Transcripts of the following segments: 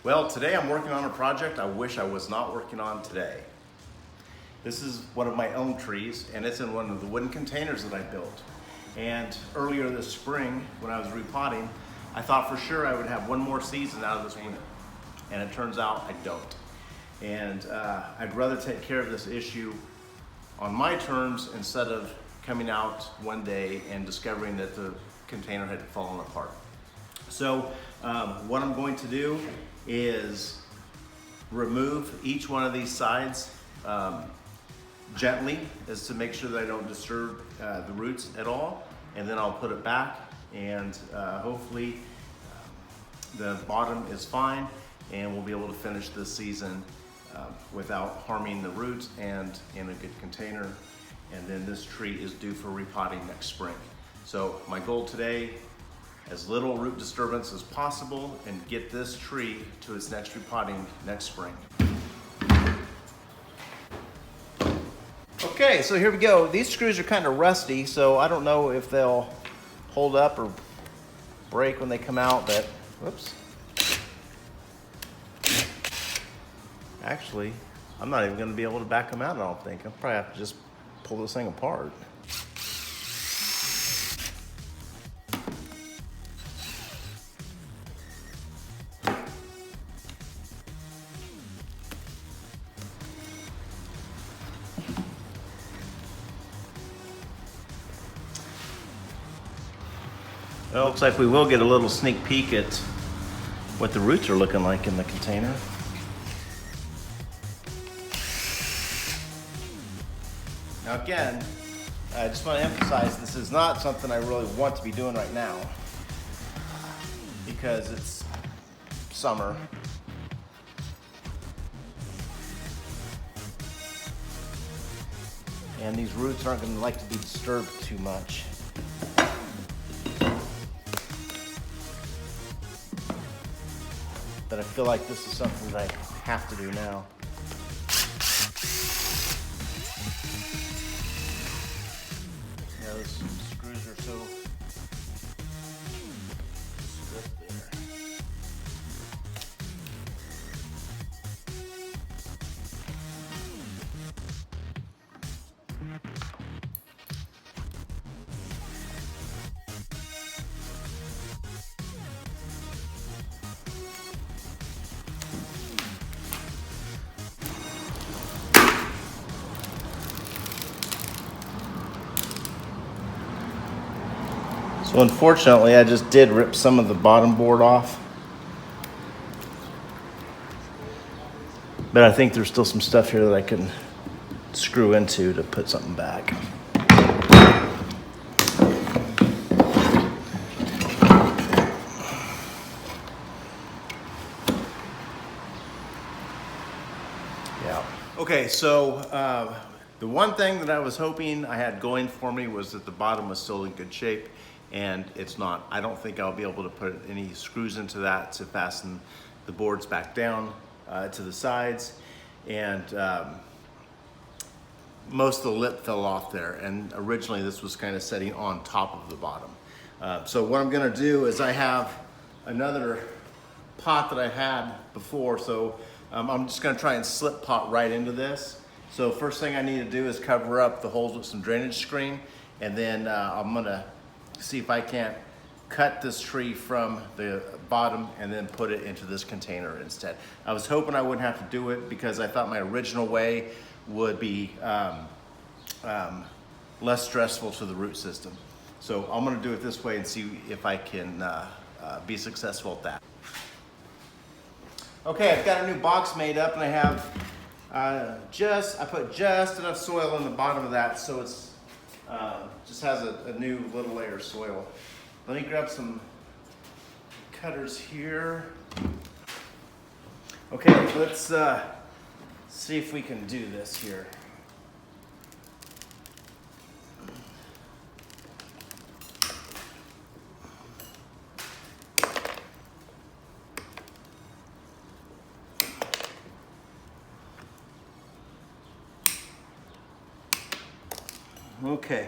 Well, today I'm working on a project I wish I was not working on today. This is one of my own trees, and it's in one of the wooden containers that I built. And earlier this spring, when I was repotting, I thought for sure I would have one more season out of this unit. And it turns out I don't. And I'd rather take care of this issue on my terms instead of coming out one day and discovering that the container had fallen apart. So what I'm going to do is remove each one of these sides gently, as to make sure that I don't disturb the roots at all, and then I'll put it back, and hopefully the bottom is fine and we'll be able to finish this season without harming the roots and in a good container. And then this tree is due for repotting next spring. So my goal today, as little root disturbance as possible, and get this tree to its next repotting next spring. Okay, so here we go. These screws are kind of rusty, so I don't know if they'll hold up or break when they come out, but whoops. Actually, I'm not even gonna be able to back them out, I don't think. I'll probably have to just pull this thing apart. Well, looks like we will get a little sneak peek at what the roots are looking like in the container. Now again, I just want to emphasize this is not something I really want to be doing right now because it's summer. And these roots aren't going to like to be disturbed too much. But I feel like this is something that I have to do now. Yeah, those screws are so stiff there. So unfortunately, I just did rip some of the bottom board off. But I think there's still some stuff here that I can screw into to put something back. Yeah. Okay, so the one thing that I was hoping I had going for me was that the bottom was still in good shape, and it's not. I don't think I'll be able to put any screws into that to fasten the boards back down to the sides, and most of the lip fell off there, and originally this was kind of setting on top of the bottom. So what I'm gonna do is I have another pot that I had before, so I'm just gonna try and slip pot right into this. So first thing I need to do is cover up the holes with some drainage screen, and then I'm gonna see if I can't cut this tree from the bottom and then put it into this container instead. I was hoping I wouldn't have to do it because I thought my original way would be less stressful to the root system. So I'm gonna do it this way and see if I can be successful at that. Okay, I've got a new box made up, and I have I put just enough soil in the bottom of that, so it's just has a new little layer of soil. Let me grab some cutters here. Okay, let's see if we can do this here. Okay.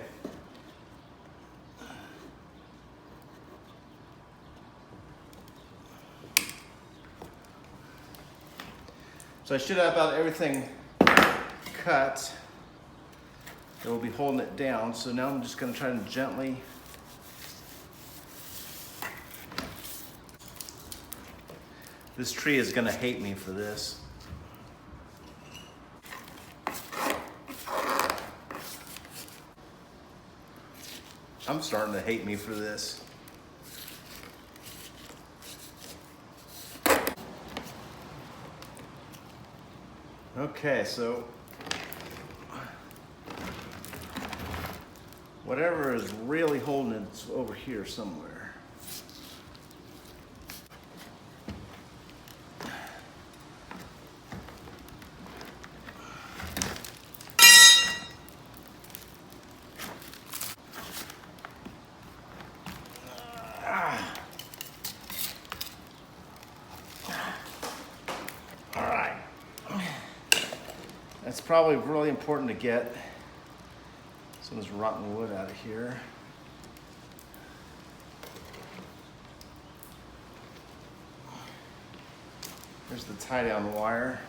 So I should have about everything cut. It will be holding it down. So now I'm just gonna try to gently this tree is gonna hate me for this. I'm starting to hate me for this. Okay, so whatever is really holding it's over here somewhere. It's probably really important to get some of this rotten wood out of here. Here's the tie down wire.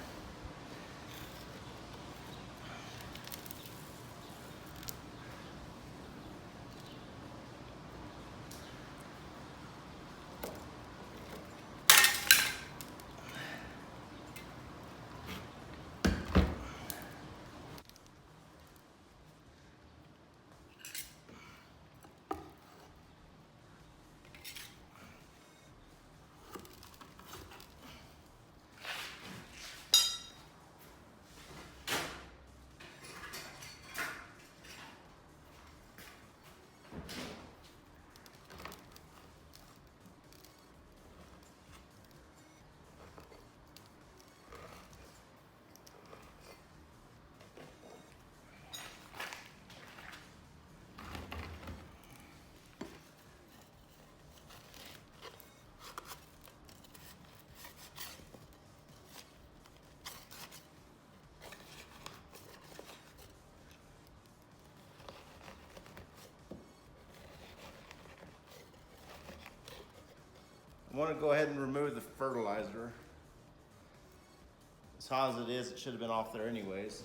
I want to go ahead and remove the fertilizer. As hot as it is, it should have been off there anyways.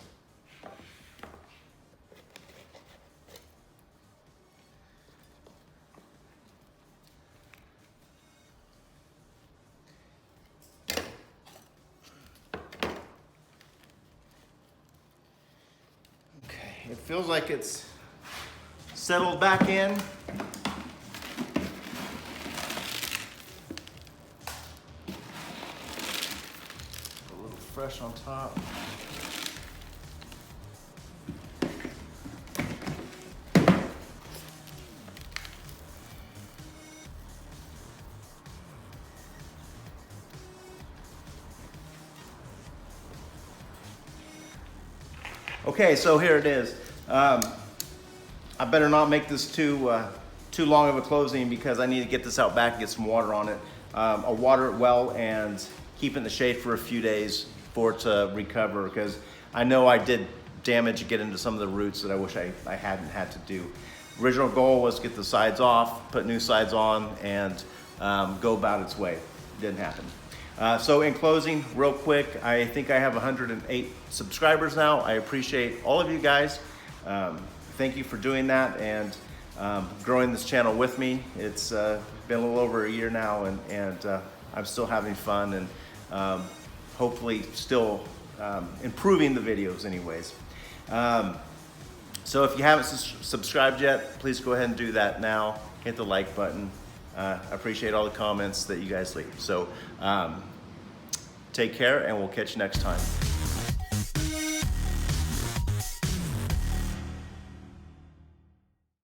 Okay, it feels like it's settled back in. Fresh on top. Okay, so here it is. I better not make this too long of a closing because I need to get this out back and get some water on it. I'll water it well and keep it in the shade for a few days for it to recover, because I know I did damage and get into some of the roots that I wish I hadn't had to do. Original goal was to get the sides off, put new sides on, and go about its way. Didn't happen. So in closing, real quick, I think I have 108 subscribers now. I appreciate all of you guys. Thank you for doing that and growing this channel with me. It's been a little over a year now, and I'm still having fun and hopefully still improving the videos anyways. So if you haven't subscribed yet, please go ahead and do that now. Hit the like button. I appreciate all the comments that you guys leave. So take care and we'll catch you next time.